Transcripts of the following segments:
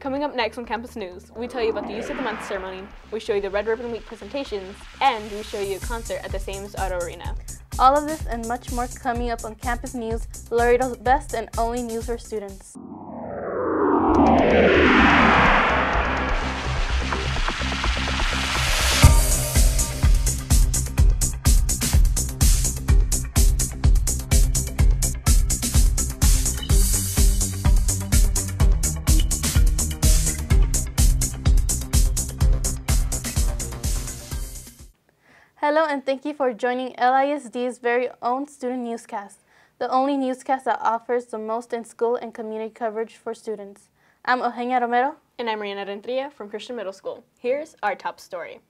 Coming up next on Campus News, we tell you about the Youth of the Month ceremony, we show you the Red Ribbon Week presentations, and we show you a concert at the Sames Auto Arena. All of this and much more coming up on Campus News, Laredo's best and only news for students. Hello and thank you for joining LISD's very own student newscast, the only newscast that offers the most in school and community coverage for students. I'm Eugenia Romero. And I'm Mariana Renteria from Christian Middle School. Here's our top story.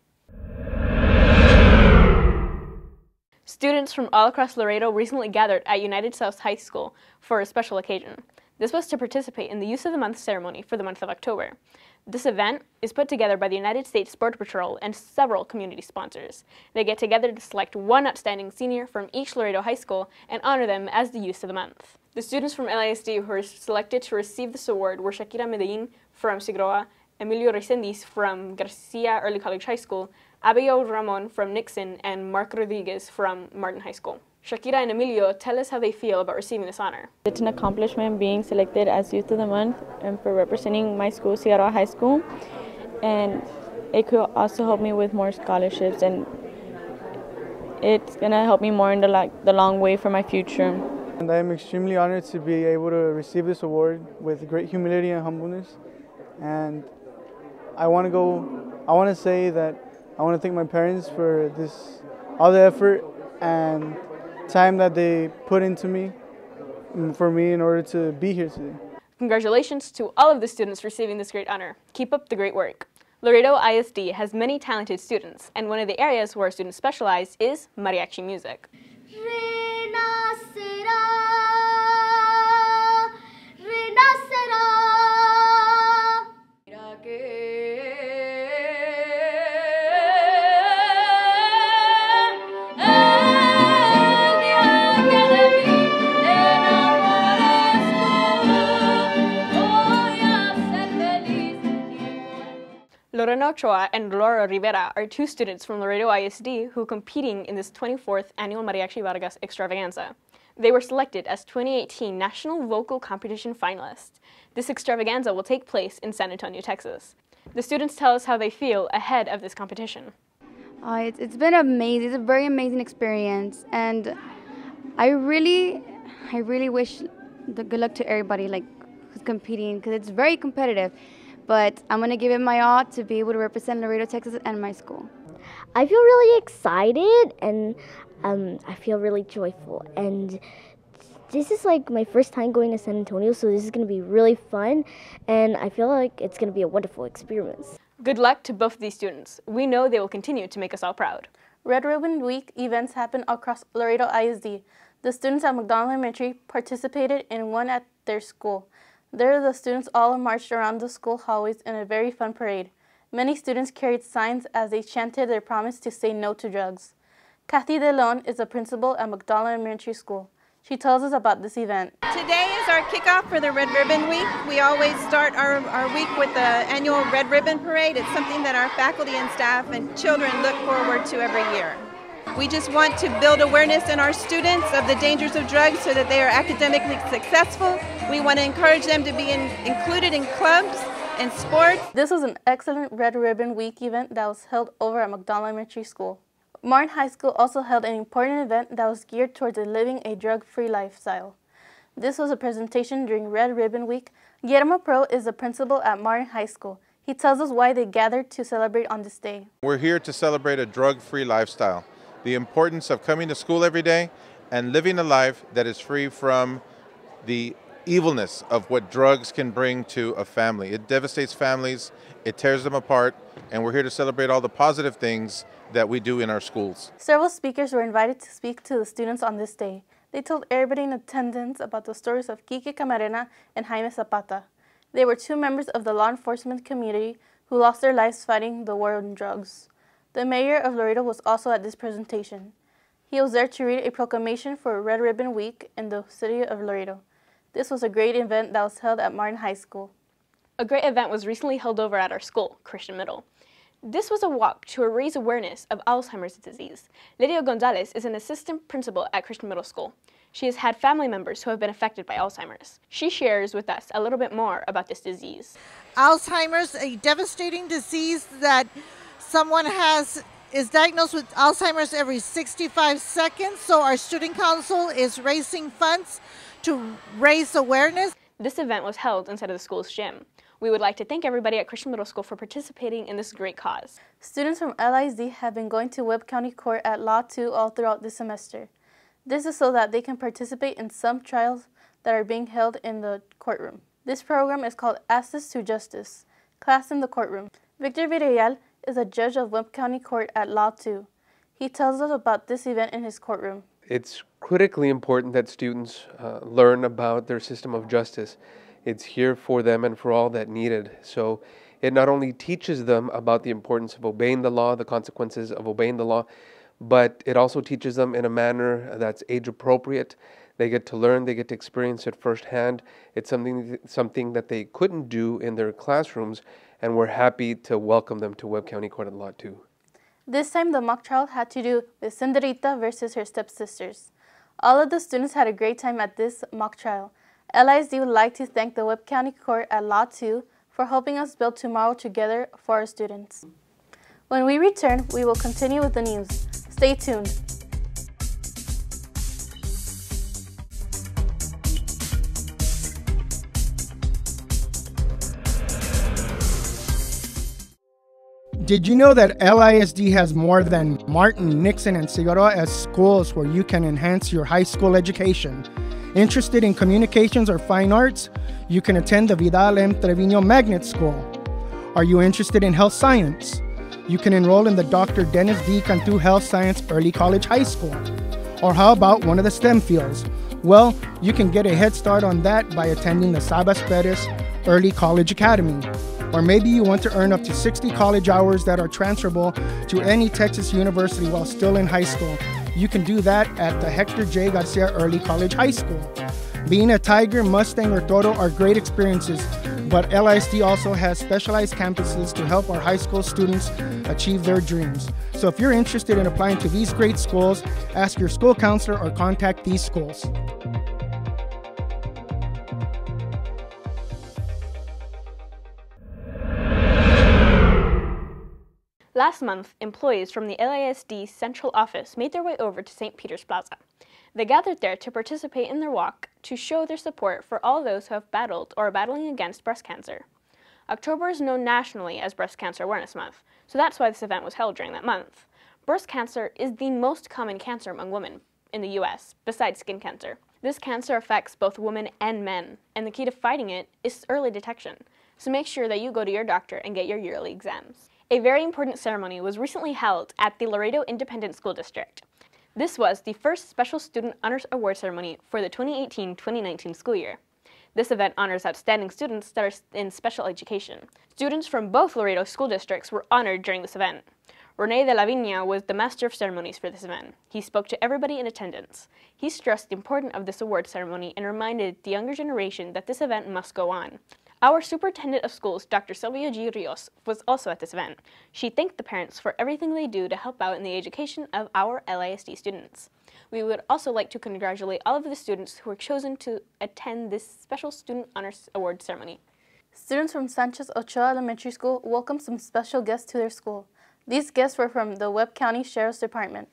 Students from all across Laredo recently gathered at United South High School for a special occasion. This was to participate in the Youth of the Month ceremony for the month of October. This event is put together by the United States Border Patrol and several community sponsors. They get together to select one outstanding senior from each Laredo high school and honor them as the Youth of the Month. The students from LISD who were selected to receive this award were Shakira Medellin from Sigroa, Emilio Resendiz from Garcia Early College High School, Abigail Ramon from Nixon, and Mark Rodriguez from Martin High School. Shakira and Emilio tell us how they feel about receiving this honor. It's an accomplishment being selected as Youth of the Month and for representing my school, Sigroa High School. And it could also help me with more scholarships, and it's going to help me more in the long way for my future. And I am extremely honored to be able to receive this award with great humility and humbleness. And I want to say that I want to thank my parents for all the effort and time that they put into me, for me in order to be here today. Congratulations to all of the students receiving this great honor. Keep up the great work. Laredo ISD has many talented students, and one of the areas where students specialize is mariachi music. Lorena Ochoa and Laura Rivera are two students from Laredo ISD who are competing in this 24th annual Mariachi Vargas extravaganza. They were selected as 2018 National Vocal Competition finalists. This extravaganza will take place in San Antonio, Texas. The students tell us how they feel ahead of this competition. It's been amazing. It's a very amazing experience, and I really wish the good luck to everybody who's competing, because it's very competitive. But I'm going to give it my all to be able to represent Laredo, Texas, and my school. I feel really excited, and I feel really joyful. And this is my first time going to San Antonio, so this is going to be really fun, and I feel like it's going to be a wonderful experience. Good luck to both of these students. We know they will continue to make us all proud. Red Ribbon Week events happen across Laredo ISD. The students at McDonald Elementary participated in one at their school. There, the students all marched around the school hallways in a very fun parade. Many students carried signs as they chanted their promise to say no to drugs. Kathy DeLeon is a principal at McDonald Elementary School. She tells us about this event. Today is our kickoff for the Red Ribbon Week. We always start our week with the annual Red Ribbon Parade. It's something that our faculty and staff and children look forward to every year. We just want to build awareness in our students of the dangers of drugs so that they are academically successful. We want to encourage them to be included in clubs and sports. This was an excellent Red Ribbon Week event that was held over at McDonald Elementary School. Martin High School also held an important event that was geared towards living a drug-free lifestyle. This was a presentation during Red Ribbon Week. Guillermo Pro is the principal at Martin High School. He tells us why they gathered to celebrate on this day. We're here to celebrate a drug-free lifestyle. The importance of coming to school every day and living a life that is free from the evilness of what drugs can bring to a family. It devastates families, it tears them apart, and we're here to celebrate all the positive things that we do in our schools. Several speakers were invited to speak to the students on this day. They told everybody in attendance about the stories of Quique Camarena and Jaime Zapata. They were two members of the law enforcement community who lost their lives fighting the war on drugs. The mayor of Laredo was also at this presentation. He was there to read a proclamation for Red Ribbon Week in the city of Laredo. This was a great event that was held at Martin High School. A great event was recently held over at our school, Christian Middle. This was a walk to raise awareness of Alzheimer's disease. Lydia Gonzalez is an assistant principal at Christian Middle School. She has had family members who have been affected by Alzheimer's. She shares with us a little bit more about this disease. Alzheimer's, a devastating disease that someone is diagnosed with Alzheimer's every 65 seconds. So our student council is raising funds to raise awareness. This event was held inside of the school's gym. We would like to thank everybody at Christian Middle School for participating in this great cause. Students from LISD have been going to Webb County Court at Law 2 all throughout this semester. This is so that they can participate in some trials that are being held in the courtroom. This program is called Access to Justice, Class in the Courtroom. Victor Villarreal is a judge of Webb County Court at Law 2. He tells us about this event in his courtroom. It's critically important that students learn about their system of justice. It's here for them and for all that need it. So it not only teaches them about the importance of obeying the law, the consequences of obeying the law, but it also teaches them in a manner that's age appropriate. They get to learn, they get to experience it firsthand. It's something that they couldn't do in their classrooms, and we're happy to welcome them to Webb County Court at Law 2. This time the mock trial had to do with Cinderita versus her stepsisters. All of the students had a great time at this mock trial. LISD would like to thank the Webb County Court at Law 2 for helping us build tomorrow together for our students. When we return, we will continue with the news. Stay tuned. Did you know that LISD has more than Martin, Nixon, and Figueroa as schools where you can enhance your high school education? Interested in communications or fine arts? You can attend the Vidal M. Trevino Magnet School. Are you interested in health science? You can enroll in the Dr. Dennis D. Cantu Health Science Early College High School. Or how about one of the STEM fields? Well, you can get a head start on that by attending the Sabas Perez Early College Academy. Or maybe you want to earn up to 60 college hours that are transferable to any Texas university while still in high school. You can do that at the Hector J. Garcia Early College High School. Being a Tiger, Mustang, or Toro are great experiences, but LISD also has specialized campuses to help our high school students achieve their dreams. So if you're interested in applying to these great schools, ask your school counselor or contact these schools. Last month, employees from the LISD Central Office made their way over to St. Peter's Plaza. They gathered there to participate in their walk to show their support for all those who have battled or are battling against breast cancer. October is known nationally as Breast Cancer Awareness Month, so that's why this event was held during that month. Breast cancer is the most common cancer among women in the U.S., besides skin cancer. This cancer affects both women and men, and the key to fighting it is early detection, so make sure that you go to your doctor and get your yearly exams. A very important ceremony was recently held at the Laredo Independent School District. This was the first Special Student Honors Award ceremony for the 2018-2019 school year. This event honors outstanding students that are in special education. Students from both Laredo school districts were honored during this event. Rene de la Viña was the master of ceremonies for this event. He spoke to everybody in attendance. He stressed the importance of this award ceremony and reminded the younger generation that this event must go on. Our Superintendent of Schools, Dr. Sylvia G. Rios, was also at this event. She thanked the parents for everything they do to help out in the education of our LISD students. We would also like to congratulate all of the students who were chosen to attend this Special Student Honors Award ceremony. Students from Sanchez Ochoa Elementary School welcomed some special guests to their school. These guests were from the Webb County Sheriff's Department.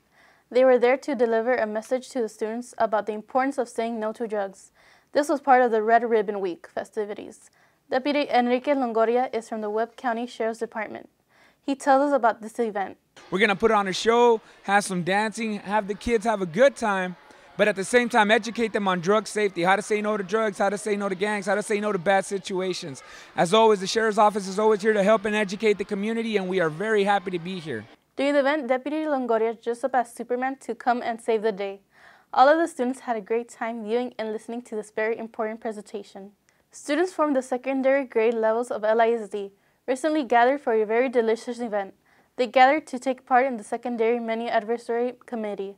They were there to deliver a message to the students about the importance of saying no to drugs. This was part of the Red Ribbon Week festivities. Deputy Enrique Longoria is from the Webb County Sheriff's Department. He tells us about this event. We're going to put on a show, have some dancing, have the kids have a good time, but at the same time educate them on drug safety, how to say no to drugs, how to say no to gangs, how to say no to bad situations. As always, the Sheriff's Office is always here to help and educate the community, and we are very happy to be here. During the event, Deputy Longoria dressed up as Superman to come and save the day. All of the students had a great time viewing and listening to this very important presentation. Students from the secondary grade levels of LISD recently gathered for a very delicious event. They gathered to take part in the secondary menu advisory committee.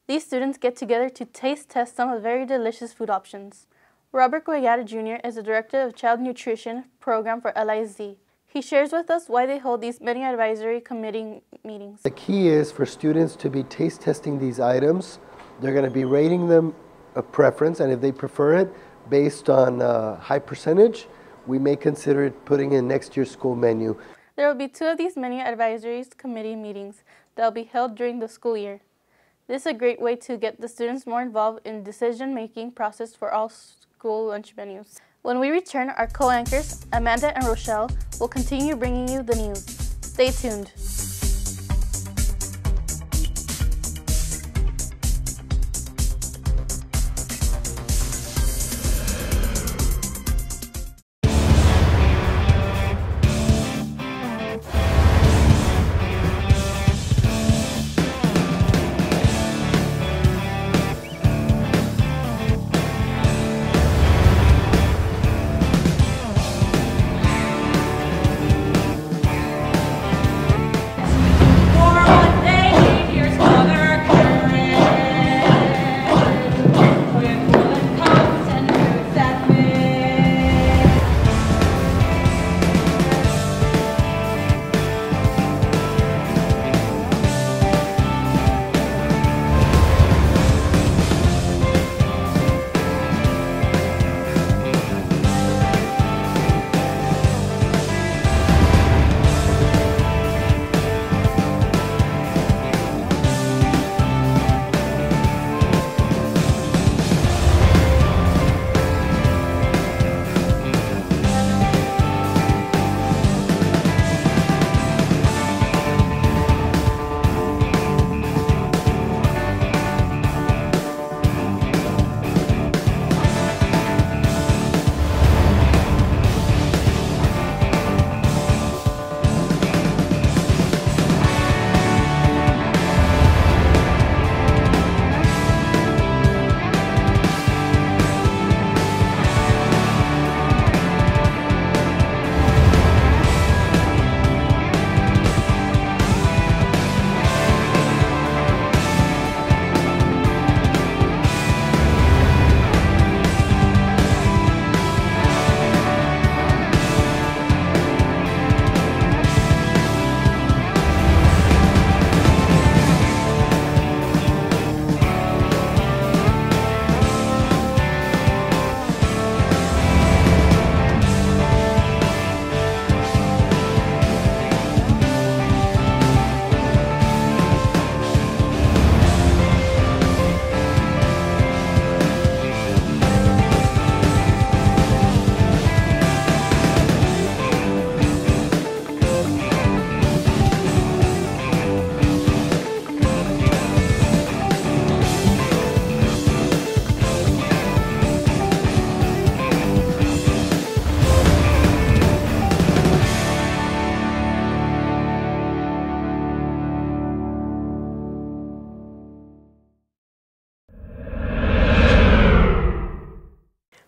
These students get together to taste test some of the very delicious food options. Robert Guayata Jr. is the Director of Child Nutrition Program for LISD. He shares with us why they hold these many advisory committee meetings. The key is for students to be taste testing these items. They're going to be rating them a preference, and if they prefer it based on high percentage, we may consider it putting in next year's school menu. There will be 2 of these many advisory committee meetings that will be held during the school year. This is a great way to get the students more involved in decision-making process for all school lunch menus. When we return, our co-anchors, Amanda and Rochelle, will continue bringing you the news. Stay tuned.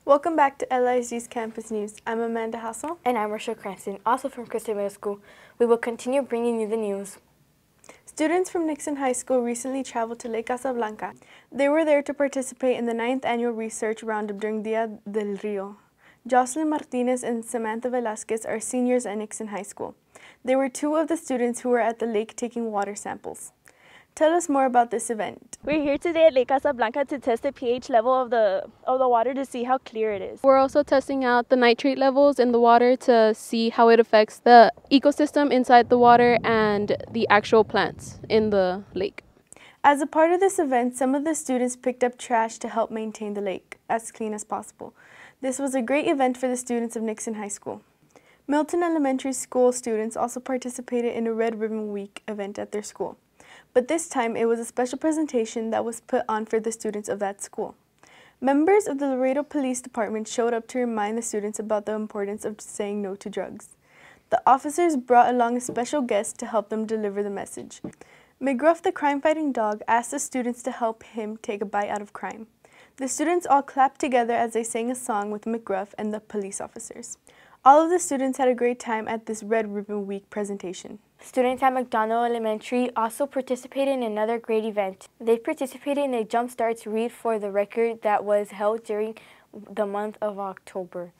Welcome back to LISD's Campus News. I'm Amanda Hassel. And I'm Rochelle Cranston, also from Christian Middle School. We will continue bringing you the news. Students from Nixon High School recently traveled to Lake Casablanca. They were there to participate in the 9th Annual Research Roundup during Dia del Rio. Jocelyn Martinez and Samantha Velasquez are seniors at Nixon High School. They were 2 of the students who were at the lake taking water samples. Tell us more about this event. We're here today at Lake Casablanca to test the pH level of the water to see how clear it is. We're also testing out the nitrate levels in the water to see how it affects the ecosystem inside the water and the actual plants in the lake. As a part of this event, some of the students picked up trash to help maintain the lake as clean as possible. This was a great event for the students of Nixon High School. Milton Elementary School students also participated in a Red Ribbon Week event at their school. But this time it was a special presentation that was put on for the students of that school. Members of the Laredo Police Department showed up to remind the students about the importance of saying no to drugs. The officers brought along a special guest to help them deliver the message. McGruff, the crime-fighting dog, asked the students to help him take a bite out of crime. The students all clapped together as they sang a song with McGruff and the police officers. All of the students had a great time at this Red Ribbon Week presentation. Students at McDonald Elementary also participated in another great event. They participated in a Jump Starts Read for the Record that was held during the month of October.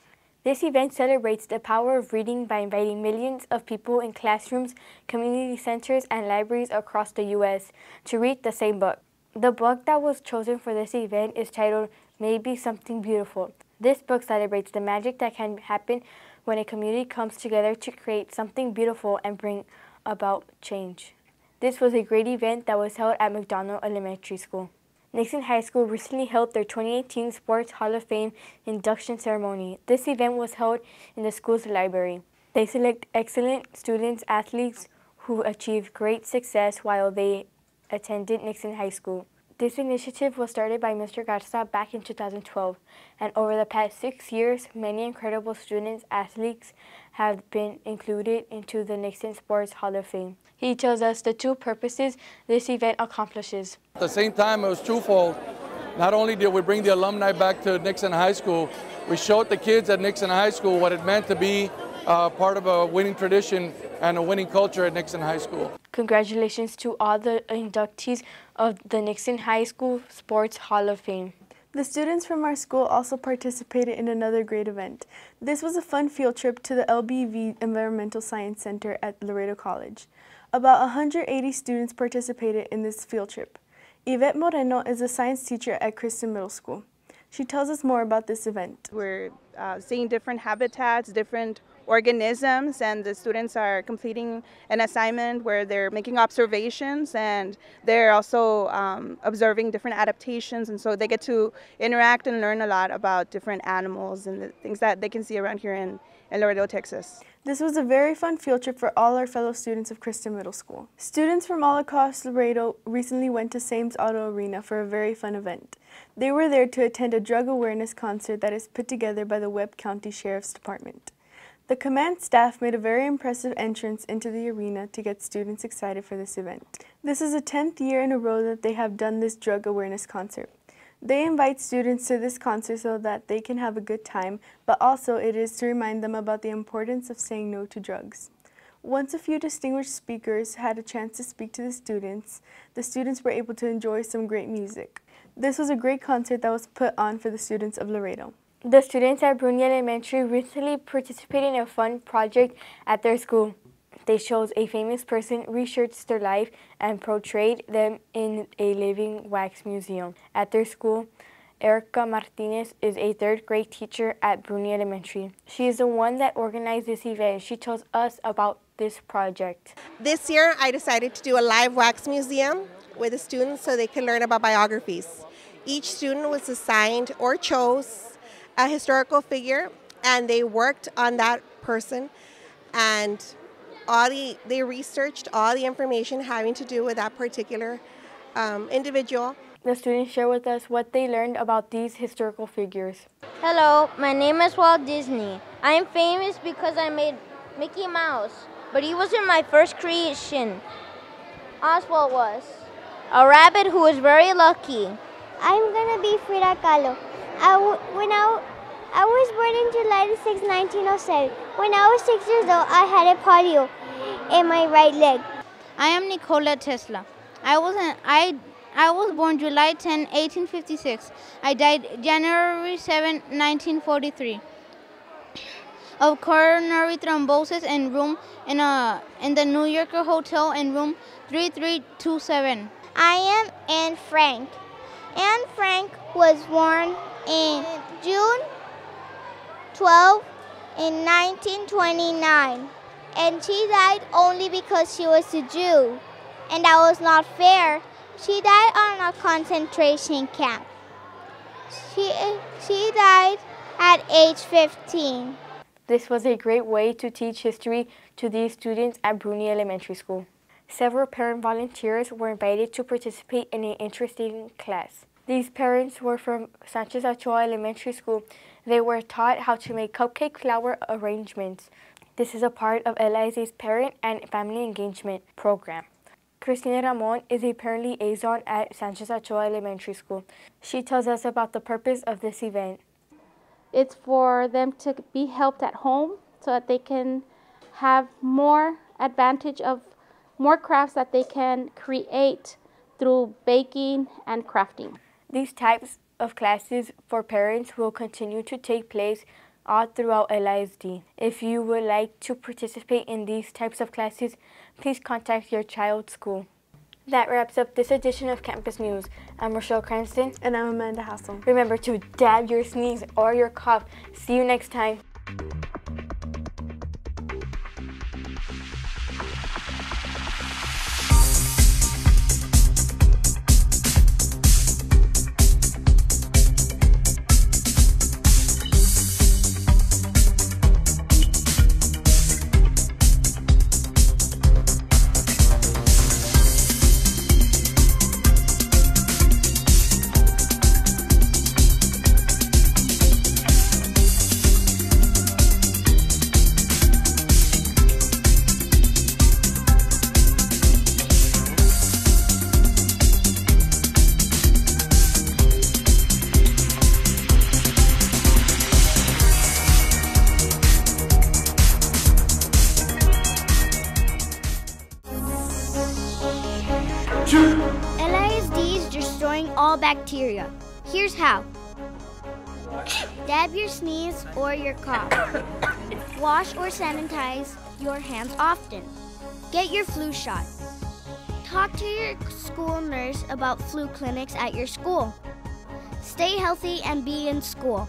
This event celebrates the power of reading by inviting millions of people in classrooms, community centers, and libraries across the U.S. to read the same book. The book that was chosen for this event is titled Maybe Something Beautiful. This book celebrates the magic that can happen when a community comes together to create something beautiful and bring about change. This was a great event that was held at McDonald Elementary School. Nixon High School recently held their 2018 Sports Hall of Fame induction ceremony. This event was held in the school's library. They select excellent students, athletes who achieved great success while they attended Nixon High School. This initiative was started by Mr. Garza back in 2012, and over the past 6 years, many incredible students, athletes have been included into the Nixon Sports Hall of Fame. He tells us the two purposes this event accomplishes. At the same time, it was twofold. Not only did we bring the alumni back to Nixon High School, we showed the kids at Nixon High School what it meant to be part of a winning tradition and a winning culture at Nixon High School. Congratulations to all the inductees of the Nixon High School Sports Hall of Fame. The students from our school also participated in another great event. This was a fun field trip to the LBV Environmental Science Center at Laredo College. About 180 students participated in this field trip. Yvette Moreno is a science teacher at Kristen Middle School. She tells us more about this event. We're seeing different habitats, different organisms, and the students are completing an assignment where they're making observations and they're also observing different adaptations, and so they get to interact and learn a lot about different animals and the things that they can see around here in Laredo, Texas. This was a very fun field trip for all our fellow students of Kristen Middle School. Students from all across Laredo recently went to Sames Auto Arena for a very fun event. They were there to attend a drug awareness concert that is put together by the Webb County Sheriff's Department. The command staff made a very impressive entrance into the arena to get students excited for this event. This is the 10th year in a row that they have done this drug awareness concert. They invite students to this concert so that they can have a good time, but also it is to remind them about the importance of saying no to drugs. Once a few distinguished speakers had a chance to speak to the students were able to enjoy some great music. This was a great concert that was put on for the students of Laredo. The students at Bruni Elementary recently participated in a fun project at their school. They chose a famous person, researched their life, and portrayed them in a living wax museum. At their school, Erica Martinez is a third grade teacher at Bruni Elementary. She is the one that organized this event. She tells us about this project. This year, I decided to do a live wax museum with the students so they could learn about biographies. Each student was assigned or chose a historical figure, and they worked on that person, and they researched all the information having to do with that particular individual. The students share with us what they learned about these historical figures. Hello, my name is Walt Disney. I am famous because I made Mickey Mouse, but he wasn't my first creation. Oswald was a rabbit who was very lucky. I'm gonna be Frida Kahlo. I was born in July 6, 1907. When I was 6 years old, I had a polio in my right leg. I am Nikola Tesla. I was born July 10, 1856. I died January 7, 1943. Of coronary thrombosis in the New Yorker Hotel in room 3327. I am Anne Frank. Anne Frank was born in June 12 in 1929, and she died only because she was a Jew, and that was not fair. She died on a concentration camp. She died at age 15. This was a great way to teach history to these students at Bruni Elementary School. Several parent volunteers were invited to participate in an interesting class. These parents were from Sanchez Ochoa Elementary School. They were taught how to make cupcake flower arrangements. This is a part of LISA's Parent and Family Engagement Program. Cristina Ramon is a parent liaison at Sanchez Ochoa Elementary School. She tells us about the purpose of this event. It's for them to be helped at home so that they can have more advantage of more crafts that they can create through baking and crafting. These types of classes for parents will continue to take place all throughout LISD. If you would like to participate in these types of classes, please contact your child's school. That wraps up this edition of Campus News. I'm Rochelle Cranston. And I'm Amanda Hassel. Remember to dab your sneeze or your cough. See you next time. LISD is destroying all bacteria. Here's how. Dab your sneeze or your cough. Wash or sanitize your hands often. Get your flu shot. Talk to your school nurse about flu clinics at your school. Stay healthy and be in school.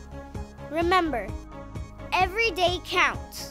Remember, every day counts.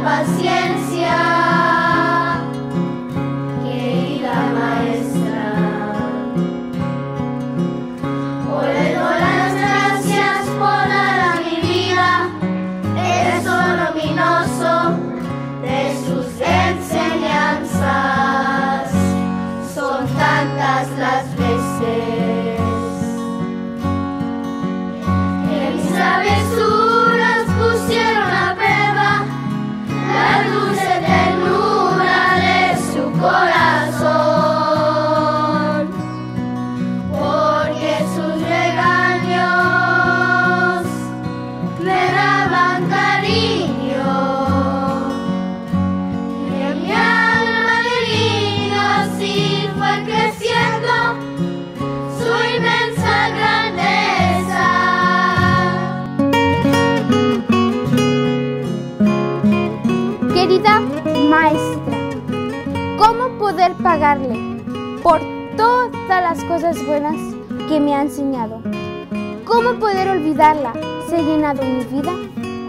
Paciencia, querida maestra, hoy le doy las gracias por dar a mi vida el sol luminoso de sus enseñanzas. Son tantas las veces que mis travesuras pusieron a prueba la dulce ternura de su corazón, porque sus regaños me daban cariño, y en mi alma de niño así fue creciendo su inmensa grandeza. Querida maestra, ¿cómo poder pagarle por todas las cosas buenas que me ha enseñado? ¿Cómo poder olvidarla si ha llenado mi vida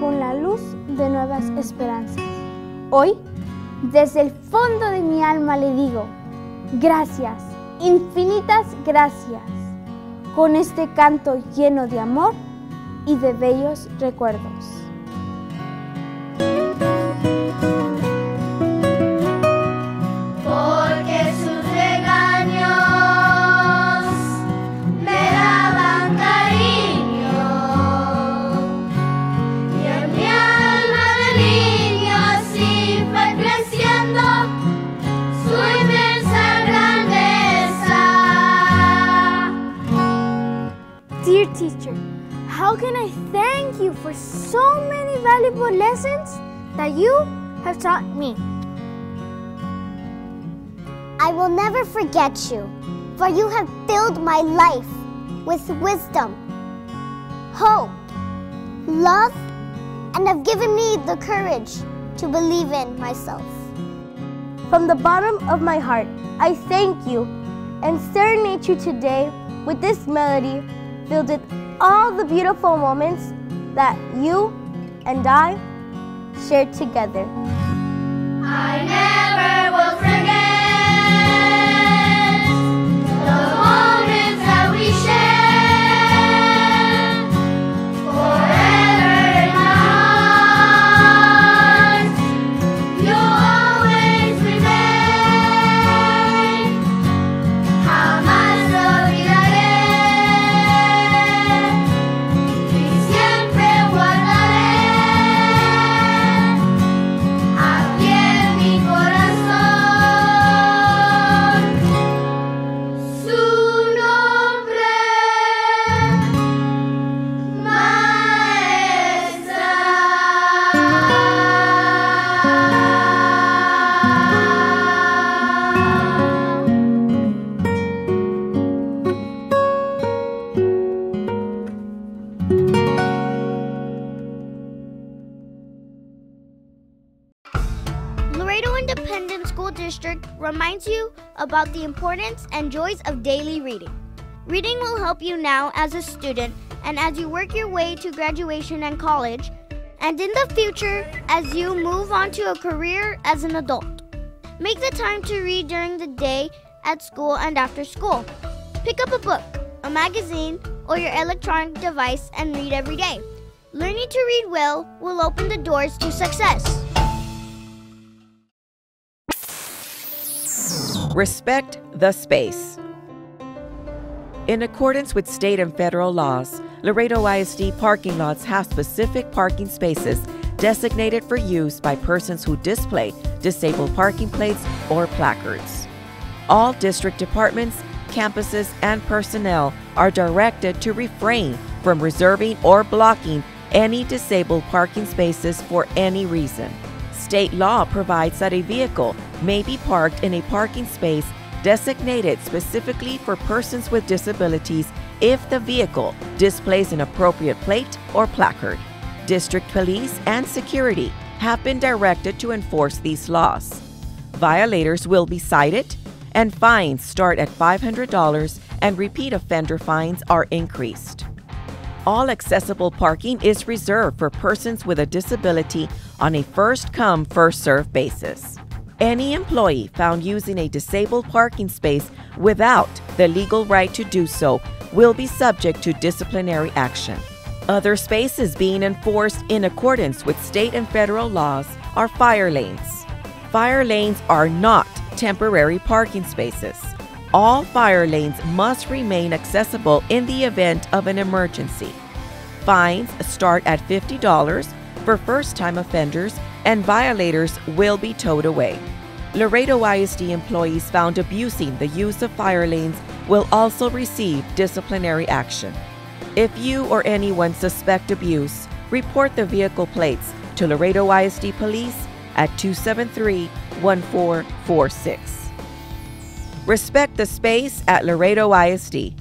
con la luz de nuevas esperanzas? Hoy, desde el fondo de mi alma le digo, gracias, infinitas gracias, con este canto lleno de amor y de bellos recuerdos. Porque sus regaños me daban cariño, y en mi alma de niño así fue creciendo su inmensa grandeza. Dear teacher, how can I thank you for so many valuable lessons that you have taught me? I will never forget you, for you have filled my life with wisdom, hope, love, and have given me the courage to believe in myself. From the bottom of my heart, I thank you and serenade you today with this melody filled with all the beautiful moments that you and I shared together. I never will forget the moments that we shared, forever in my reminds you about the importance and joys of daily reading. Reading will help you now as a student and as you work your way to graduation and college, and in the future as you move on to a career as an adult. Make the time to read during the day at school and after school. Pick up a book, a magazine, or your electronic device and read every day. Learning to read well will open the doors to success. Respect the space. In accordance with state and federal laws, Laredo ISD parking lots have specific parking spaces designated for use by persons who display disabled parking plates or placards. All district departments, campuses, and personnel are directed to refrain from reserving or blocking any disabled parking spaces for any reason. State law provides that a vehicle may be parked in a parking space designated specifically for persons with disabilities if the vehicle displays an appropriate plate or placard. District police and security have been directed to enforce these laws. Violators will be cited, and fines start at $500 and repeat offender fines are increased. All accessible parking is reserved for persons with a disability on a first-come, first-served basis. Any employee found using a disabled parking space without the legal right to do so will be subject to disciplinary action. Other spaces being enforced in accordance with state and federal laws are fire lanes. Fire lanes are not temporary parking spaces. All fire lanes must remain accessible in the event of an emergency. Fines start at $50 for first-time offenders, and violators will be towed away. Laredo ISD employees found abusing the use of fire lanes will also receive disciplinary action. If you or anyone suspect abuse, report the vehicle plates to Laredo ISD Police at 273-1446. Respect the space at Laredo ISD.